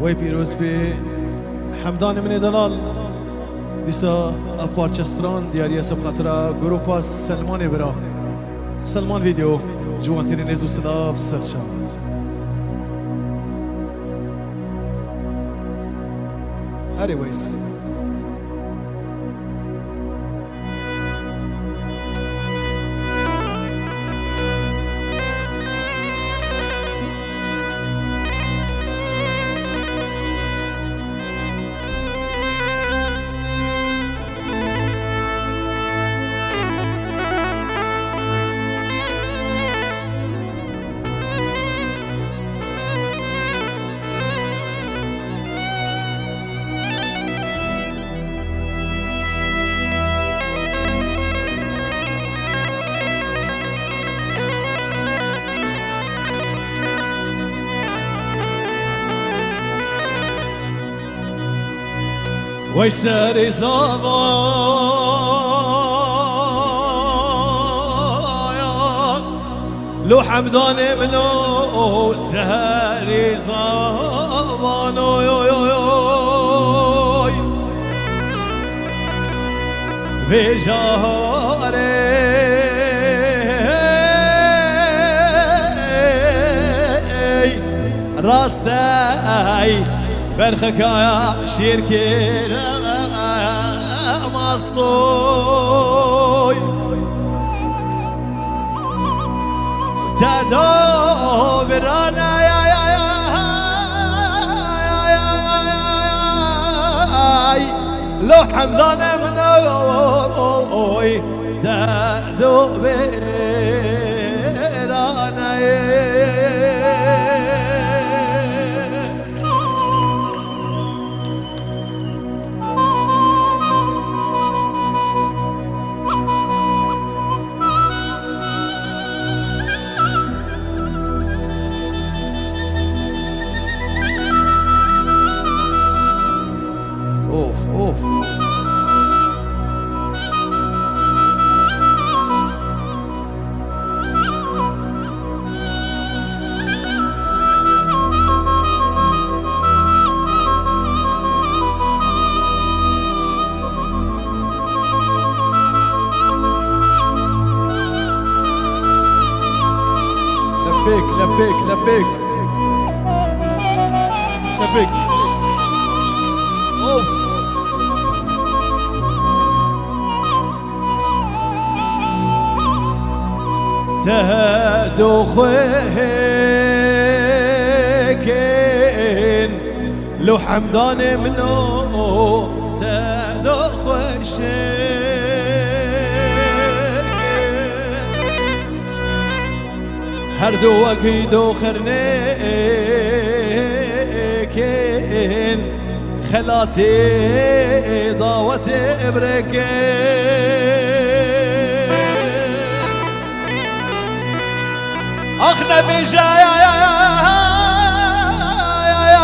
وی پیروز به حمدان من دلال دیسا پارچستران دیاری سب خاطر گروپا سلمان برا سلمان ویدیو جوانترین نزو سلاف سرشا هری ویس وی سری زاوایا لو حمدان منو سری زاوانو وی جاره راستی برخکایا شیرکی ماستوی تدو برانا لو حمدان منوی تدو برانا لبيك شبك اوف تهدو خويكين لو حمدان منو تهدو خوشين هر دو وقید و خرنکین خلاتی دعوت ابرکین اخ نبی جایا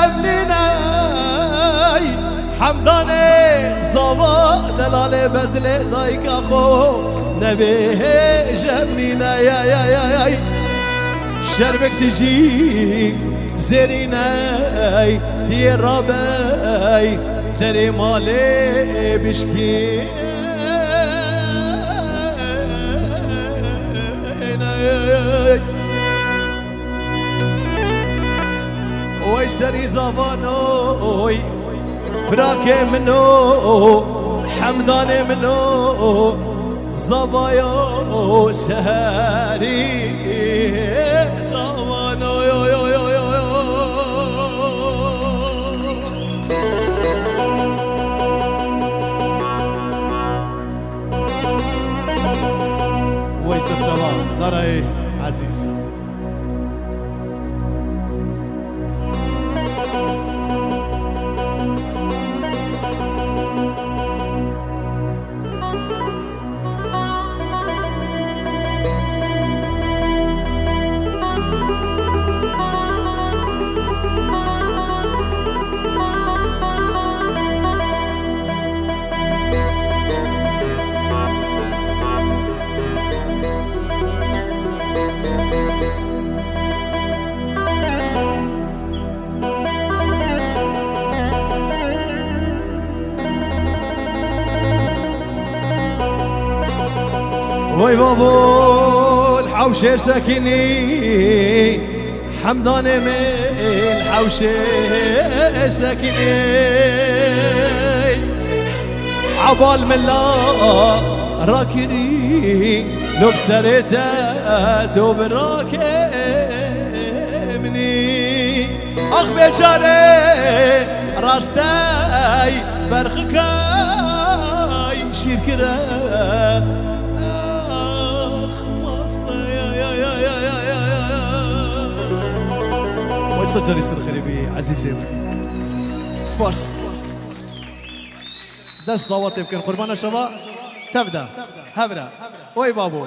ابنینای حمدان زوا دلال بردل دایک اخو نبی جمنینای شربك تجيك زريناي دي رباي تري مالي بشكي وي سري زافانوي براكي منو حمدان منو زبايا شهري زبانو ويسر شباب داري عزيز وي بابو الحوشة ساكني حمدان من الحوشة ساكني عبال من الله راكني لو بسريتات وبراكمني اخ بيشاري راستاي برخكاي شير كده اخ ماسطا يا ويسجل يصير خريبي عزيزي سبارس دست ضوات يمكن قربان الشباب تبدا هبره وي بابو